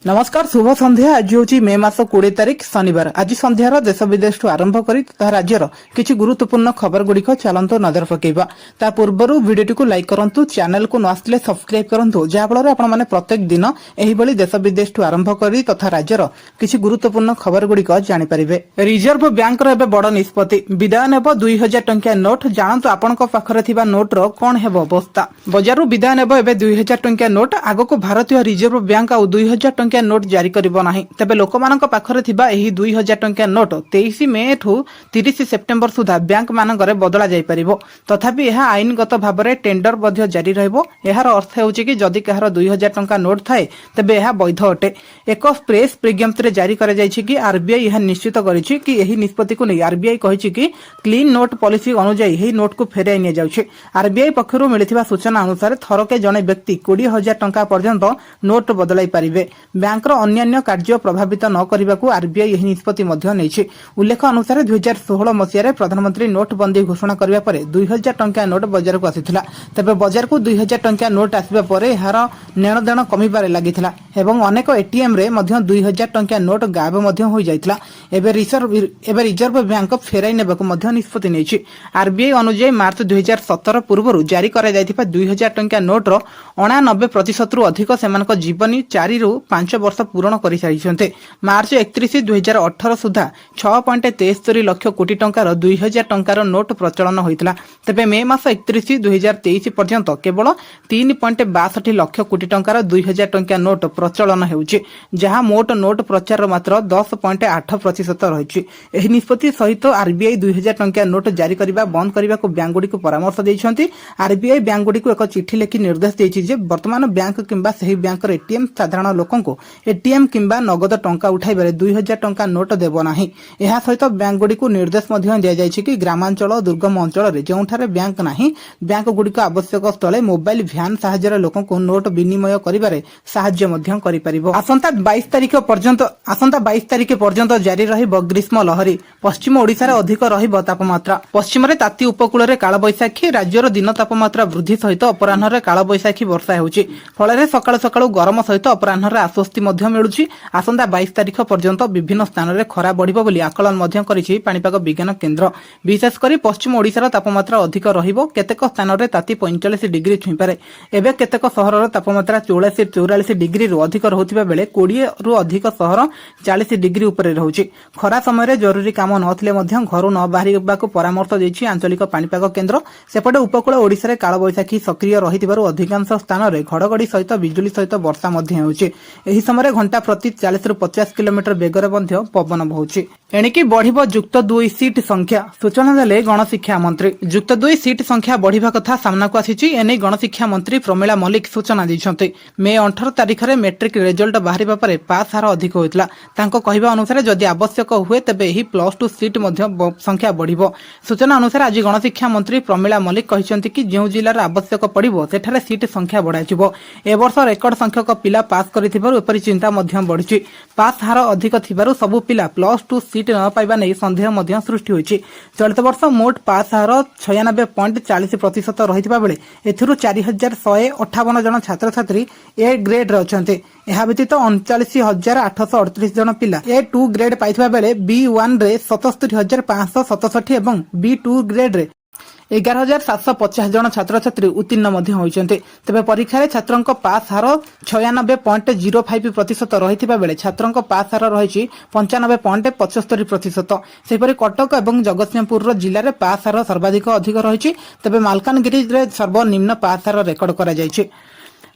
नमस्कार शुभ संध्या। आज हूँ मे मास 20 तारिख शनिवार। आज संध्यार देश विदेश आरंभ कर राज्यर किसी गुरुत्वपूर्ण खबर गुड़िक चलतु नजर पकेबा। ता पूर्व भिडियो को लाइक करूँ, चैनल को न आसले सब्सक्राइब करूँ, जहाँफल आपने प्रत्येक दिन यह देश विदेश आरंभ कर तथा राज्यर किसी गुरुत्वपूर्ण खबर गुड़िक जानीपारे। रिजर्व बैंक बड़ निष्पत्ति विदाय नेब 2000 टंकिया नोट। जानतु आपण पाखे नोट्र कौन है अवस्था। बजार विदाय नेब 2000 टंकिया नोट। आगक भारतीय रिजर्व बैंक आ 2000 टंकिया नोट जारी करिबो नाही। तबे लोकमानक पाखरे थिबा एही 2000 टंकिया नोट 23 मे ठू 30 सेप्टेम्बर सुधा बैंक मानकरे बदला जाई परिबो। तथापि यह आईनगत भाबरे टेंडर मध्य जारी रहइबो। एहार अर्थ हेउची कि जदि कहार 2000 टंका नोट थाए तबे यह वैध अटे। एक प्रेस विज्ञप्ति जारी करा जायछि कि आरबीआई यह निश्चित करिछि कि एही निष्पत्ति को नै आरबीआई कहिछि कि क्लीन नोट पॉलिसी अनुसार एही नोट को फेराई निया जाउछि। आरबीआई पक्षरु मिलिथिबा सूचना अनुसार थरके जणे व्यक्ति 20000 टंका पर्यंत नोट बदलाई पारिबे। बैंक अन्य कार्य प्रभावित न करने को आरबीआई यह निष्पत्ति उल्लेख अनुसार 2016 मसीह प्रधानमंत्री नोटबंदी घोषणा करने पर 2000 टंकिया नोट बजार को आसाला। तेज बजार को 2000 टंकिया नोट आसवा यार नेणदेण कमिबार लगी अनेक एटीएम रे 2000 टंकिया नोट गायब हो जाता। रिजर्व बैंक फेराई ने निष्पत्ति नहीं। आरबीआई अनुଯାयी मार्च 2017 पूर्व जारी कर 2000 टंकिया नोट्र 89% अधिक से जीवनी 4 ରୁ 5 वर्ष पूरण कर सारी। मार्च 31 2018 सुधा 6.73 लाख कोटी टंकार 2000 टंकार नोट प्रचलन होता। तेबे मे मास 31 2023 पर्यंत केवल 3.62 लाख कोटी टंकार 2000 टंकिया नोट प्रचलन होउछि, जहां मोट नोट प्रचार मात्र 10.8% रही। एही निष्पत्ति सहित आरबीआई 2000 टंकिया नोट जारी करबा बंद करबा को बैंक गुडी को परामर्श दैछन्ति। आरबीआई बैंक गुडी को एक चिठी लिखि निर्देश दैछि जे वर्तमान बैंक किंबा सही बैंक एटीएम साधारण लोकंको एटीएम किंबा नगद टंका उठाइबारे 2000 टंका नोट देबो नाही। एहा सहित बैंक गुडी को निर्देश मध्य दिया जायछि कि ग्रामांचल दुर्गम अंचल रे जोंठारे बैंक नाही, बैंक गुडी को आवश्यक स्थले मोबाइल भ्यान सहायतारे लोकंको नोट विनिमय करिबारे सहाय्य मध्य करि परिबो। आसंता 22 तारिख पर्यंत जारी रहिबो ग्रीष्म लहरी। पश्चिम ओडिसा रे अधिक रहिबो तापमात्रा। पश्चिम रे ताती उपकूल रे काल बैसाखी। राज्यर दिन तापमात्रा वृद्धि सहित अपराह्न रे काल बैसाखी वर्षा हेउछि। फଳରେ सकाळ सकाळ गरम सहित अपराह्न रे आश्वस्ति मध्य मिलुछि। आसंता 22 तारिख पर्यंत विभिन्न स्थान रे खरा बढ़िबो बोली आकलन मध्य करिछि पाणीपाग विज्ञान केन्द्र। विशेषकर पश्चिम ओडिशार तापमात्रा अधिक रहिबो। केतेक स्थान रे ताती 45 डिग्री छुई पारे। एबे केतेक सहर रे तापमात्रा 44 डिग्री रु अधिक रहुतिबा बेले 20 रु अधिक सहर 40 डिग्री ऊपर रहुछि। खरा समय रे जरूरी काम नथिले मध्य घरु न बाहरिबाकू परामर्श दैछि आंचलिक पाणीपाग केन्द्र। सेपटे उपकूल ओडिसा रे काल बैसाखी सक्रिय रहितिबारु अधिकांश स्थान रे घड़घड़ी सहित बिजुली सहित वर्षा मध्य हेउछि। एही समय घंटा प्रति 40 ରୁ 50 किलोमीटर बेगर पवन बहुछि। एणिकी बढ़िबो युक्त 2 सीट संख्या। सूचना देले गणशिक्षा मंत्री। युक्त 2 सीट संख्या बढ़िबा कथा सामना को आसीछि। एने गणशिक्षा मंत्री प्रमिला मल्लिक सूचना दैछन्ते। मे 18 तारिख रे मैट्रिक रिजल्ट बाहरिबा परे पास हार अधिक होइतला। तांको कहिबा अनुसार जदि आवश्यक हुए तबे एही +2 सीट मध्य संख्या बढ़िबो। सूचना अनुसार आज गणशिक्षा मंत्री प्रमिला मल्लिक कहिसन्ति कि जेउ जिल्लार आवश्यक पड़िबो सेठारे सीट संख्या बढ़ाजिबो। ए वर्ष रेकर्ड संख्यक पिला पास करिथिबारु एपरि चिंता मध्य बढ़िछि। पास हार अधिक थिबारु सबु पिला +2 सीट न पाइबा नै संदेह मध्य सृष्टि होइछि। चलित वर्ष मोट पास हार 96.40% रहिथिबा बेले एथिरु 4158 जन छात्र छात्री ए ग्रेड रे अछन्ते। एहा व्यतीत 39838 जन पिला A2 ग्रेड पाइथिबा बेले B1 रे 77567 एवं B2 ग्रेड रे 11750 जन छात्र छात्री उत्तीर्ण मध्य होइछन्ते। तबे परीक्षा रे छात्रंक पास हार 96.05% रहिथिबा बेले छात्रंक पास हार रहिछि 95.75%। सेपरि कटक एवं जगतसिंहपुर रो जिल्ला रे पास हार सर्वाधिक अधिक रहिछि। तबे मालकानगिरी रे सर्वनिम्न पास हार रेकर्ड करा जायछि।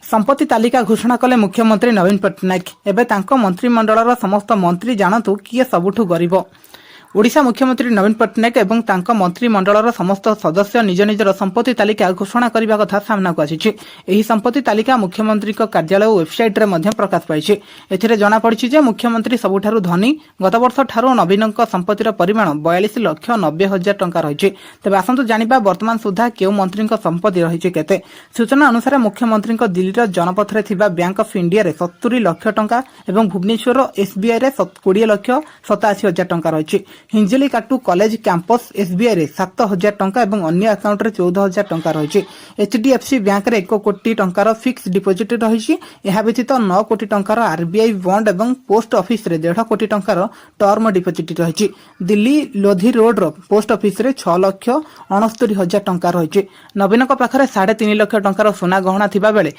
संपत्ति तालिका घोषणा कले मुख्यमंत्री नवीन पट्टनायक। एबे तांको मंत्रिमंडलर समस्त मंत्री जानतु किए सबुठु गरीब। ओडिशा मुख्यमंत्री नवीन पट्टनायक एवं तांको मंत्रिमंडलर समस्त सदस्य निज निजर संपत्ति तालिका घोषणा करबा कथा सामना को आसीछि। एही संपत्ति तालिका मुख्यमंत्री कार्यालय वेबसाइट रे मध्य प्रकाश पाइछि। एथिरे जणा पड़िछि जे मुख्यमंत्री सबुठारु धनी। गत वर्ष ठारु नवीनक संपत्तिर परिमाण 42,90,000 टंका रहिछि। तबे आसंतु जानिबा वर्तमान सुधा केउ मंत्रीक संपत्ति रहिछि केते। सूचना अनुसार मुख्यमंत्री दिल्लीर जनपथरे थिबा बैंक ऑफ इंडिया रे 70 लाख टंका एवं भुवनेश्वर एसबीआई रे 20,87,000 टंका रहिछि। हिंजिली काटू कॉलेज कैंपस एसबीआई रे 7,000 टंका एवं अन्य अकाउंट रे 14,000 टंका रही। एचडीएफसी बैंक रे 1 कोटी टंकार फिक्स डिपोजिट रही। यह व्यतीत 9 कोटी टंकार आरबीआई बॉन्ड एवं पोस्ट ऑफिस रे 1.5 कोटी टंकार टर्म डिपोजिट रही। दिल्ली लोधी रोड रो पोस्ट ऑफिस रे 6,69,000 टंका रही। नवीन पाखरे 3.5 लाख टंकार सोना गहना थिबा बेले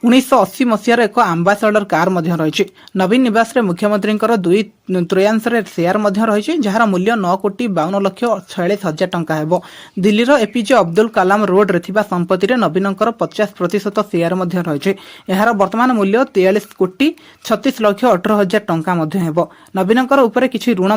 1980 मसीहार एक आंबासाडर कार रही। नवीन निवास रे मुख्यमंत्री 2/3 शेयर रही, जार मूल्य 9 कोटी 52,46,000 टंका हेबो। दिल्लीर एपीजे अब्दुल कलाम रोड रे थिबा संपत्ति रे नवीन 50% शेयर रही। यार वर्तमान मूल्य 43 कोटी 36,18,000 टंका हेबो। नवीन उपरे किछि ऋण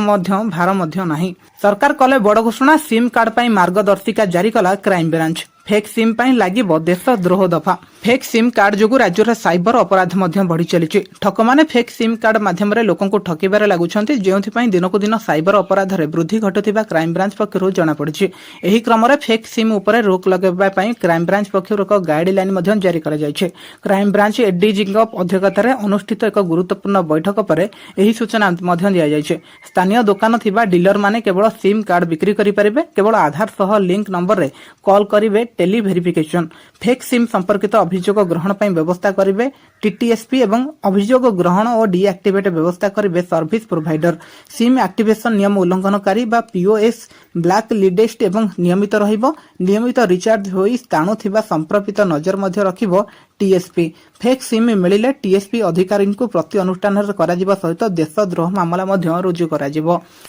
भार नाही। सरकार कले बड़ घोषणा, सिम कार्ड पई मार्गदर्शिका जारी कला क्राइम ब्रांच। फेक सिम पई लागिबो देशद्रोह दफा। फेक सिम कार्ड जोगु राज्य रे साइबर अपराध बढ़ी चली। ठक माने फेक सिम कार्ड माध्यम रे लोकंकु ठकिबारे लागुछंती, जेउथि पई दिनकु दिन साइबर अपराध रे वृद्धि घटुथिबा क्राइम ब्रांच पक्षरु जणा पड़िछि। एही क्रम रे फेक सिम उपरे रोक लगाइबा पई क्राइम ब्रांच पक्षरु एक गाइडलाइन जारी करा जायछि। क्राइम ब्रांच एडीजी अध्यक्षतार अनुष्ठित एक गुरुत्वपूर्ण बैठक पर एही सूचना दिया जायछि। स्थानीय दुकान थिबा डीलर माने केवल सिम कार्ड बिक्री करि परिबे, केवल आधार सह लिंक नंबर रे कॉल करिवे। टेली वेरिफिकेशन, फेक सिम संपर्कित अभियोग ग्रहण पर व्यवस्था करेंगे टीटीएसपी एवं अभियोग ग्रहण और डीएक्टिवेट व्यवस्था करेंगे सर्विस प्रोवाइडर। सिम एक्टिवेशन नियम उल्लंघनकारी बा पीओएस ब्लैक लिस्ट एवं नियमित रहिबो। नियमित रिचार्ज होई स्थाणु थिबा संप्रपित नजर मध्य रखिबो टीएसपी। फेक सिम मिलिले टीएसपी अधिकारी को प्रति अनुष्ठान करा सहित देशद्रोह मामला रुजु करा।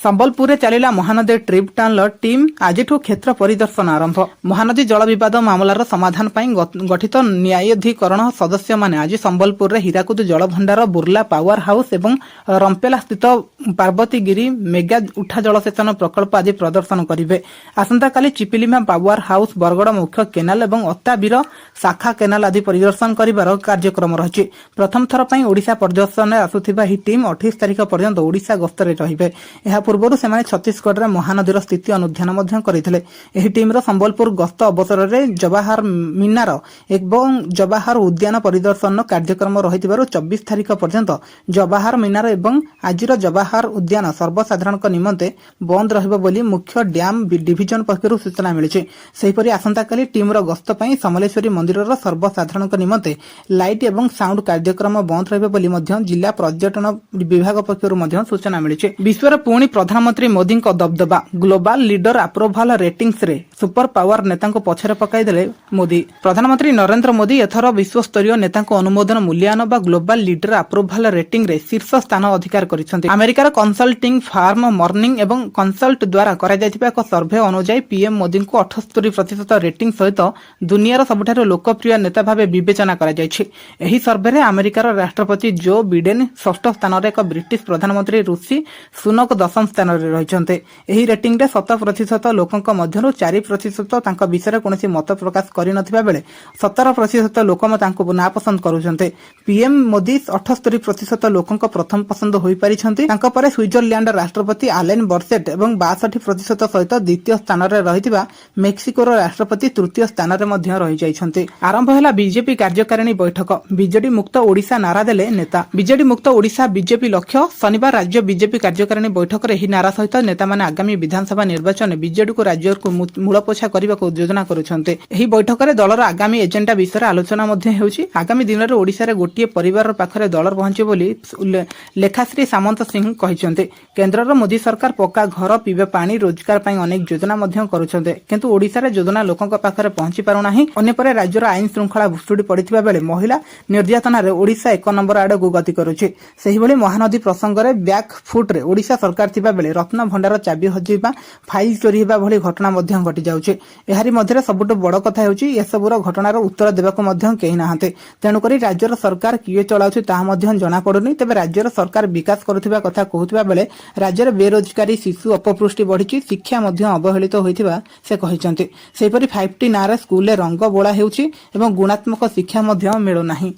संबलपुर रे चलिला महानदी ट्रिप टानल टीम आजिठू क्षेत्र परिदर्शन आरंभ। महानदी जल विवाद मामलार समाधान पई गठित न्यायाधिकरण सदस्य माने आज संबलपुर रे हीराकुद जल भंडार, बुर्ला पावर हाउस एवं रंपेला स्थित पार्वतीगिरी मेगा उठा जलसेचन प्रकल्प आदि प्रदर्शन करिवे। आसंता काली चिपिलिमा पावर हाउस, बरगड़ मुख्य केनाल एवं अत्ताबीर शाखा केनाल आदि परिदर्शन करिवार कार्यक्रम रही। प्रथम थर पई ओडिशा परिदर्शन आसुथिबा ही टीम 28 तारिख पर्यंत ओडिशा गस्तरे रहिबे। एहा पूर्वरु सेमाने छत्तीसगढ़ रे महानदीर स्थिति अनुध्यान मध्य करिथिले। एही टीम रो संबलपुर गस्त अवसर रे जवाहर मीनार एवं जवाहर उद्यान परिदर्शन कार्यक्रम रहिथिबारु 24 तारिख पर्यंत जवाहर मीनार एवं आजिर जवाहर उद्यान सर्वसाधारण निमंते बंद रहिबो बोली मुख्य डैम डिविजन पक्षरु सूचना मिलिछि। सेहिपरि आसंता काली टीम रो गस्त पई समलेश्वरी मंदिरर सर्वसाधारण निमंते लाइट एवं साउंड कार्यक्रम बंद रहिबो बोली मध्य जिला पर्यटन विभाग पक्षरु मध्य सूचना मिलिछि। विश्वर पुणी प्रधानमंत्री मोदी दबदबा, ग्लोबल लीडर अप्रूवल रेटिंग्स रे सुपर पावर नेता पछरे पकाई देले मोदी। प्रधानमंत्री नरेंद्र मोदी एथर विश्वस्तरीय नेता अनुमोदन मूल्यांकन बा ग्लोबल लीडर अप्रूवल रेटिंग रे शीर्ष स्थान अधिकार करिसेंती। अमेरिकार कंसल्टिंग फार्म मॉर्निंग एवं कंसल्ट द्वारा करा जायतिबा एक सर्वे अनुसार पीएम मोदी को 78% रेटिंग सहित दुनियार सबुठारु लोकप्रिय नेता भाबे विवेचना करा जायछि। एही सर्वे रे अमेरिकार राष्ट्रपति जो बिडेन 6ठ स्थान रे, एक ब्रिटिश प्रधानमंत्री ऋषि सुनक 10म स्थान रे रहिसंते। एही रेटिंग रे 7% लोकंक मध्यरु 4% तांका विषय कोनोसी मत प्रकाश करि नथिबा बेले 17% लोक तांको नापसंद करूछन्ते। पीएम मोदी 78% लोकंक प्रथम पसंद होई परिछन्ते। तांका परे स्विट्जरलैंड राष्ट्रपति आलेन बर्सेट एवं 62% सहित द्वितीय स्थान रे रहितिबा मेक्सिकोर राष्ट्रपति तृतीय स्थान रे मध्य रहि जाइछन्ते। आरंभ होला बीजेपी कार्यकारिणी बैठक। बीजेडी मुक्त ओडिशा नारा देले नेता। बीजेडी मुक्त ओडिशा बीजेपी लक्ष्य। शनिवार राज्य बीजेपी कार्यकारिणी बैठक रे एही नारा सहित नेता माने आगामी विधानसभा निर्वाचन बीजेडी को राज्य को मूलपोछा करबा को योजना करूछन्ते। एही बैठक रे दलर आगामी एजेंडा विषय आलोचना मध्य हेउछि। आगामी दिन रे ओडिशा रे गोटिए परिवार पाखरे दलर पहुंचे बोली लेखाश्री सामंत सिंह कहिसन्ते। केंद्रर मोदी सरकार पक्का घर, पीवा पानी, रोजगार पई अनेक योजना मध्य करूछन्ते, किंतु ओडिशा रे योजना लोकंक पाखरे पहुंची पारु नाही। अन्य परे राज्यर आईन श्रृंखला भुसुडी पड़िथिबा बेले महिला निर्यातना रे ओडिशा 1 नंबर आड़ को गति करूछि। सेही भली महानदी प्रसंग रे बैक फुट रे ओडिशा सरकार थिबा बेले रत्न भंडार चाबी हजिबा, फाइल चोरी हेबा भली घटना मध्य घटि जाउछि। एहारी मध्य सबुठ बड़ कथा हेउछि एसबुर घटनार उत्तर देबाक मध्य केही नाहांते। तेणुकरी राज्यर सरकार किए चलाउछि ताहा मध्य जणा पडुनी। तेबे राज्यर सरकार विकास करुथिबा कथा कहूथिबा बेले राज्यर बेरोजगारी, शिशु अपपुष्टि बढ़िछि, शिक्षा मध्य अवहेलित होइथिबा से कहिसन्ते। सेहिपरि 5T नारे स्कूल रे रंग बोला हेउछि एवं गुणात्मक शिक्षा मध्य मिलु नाही।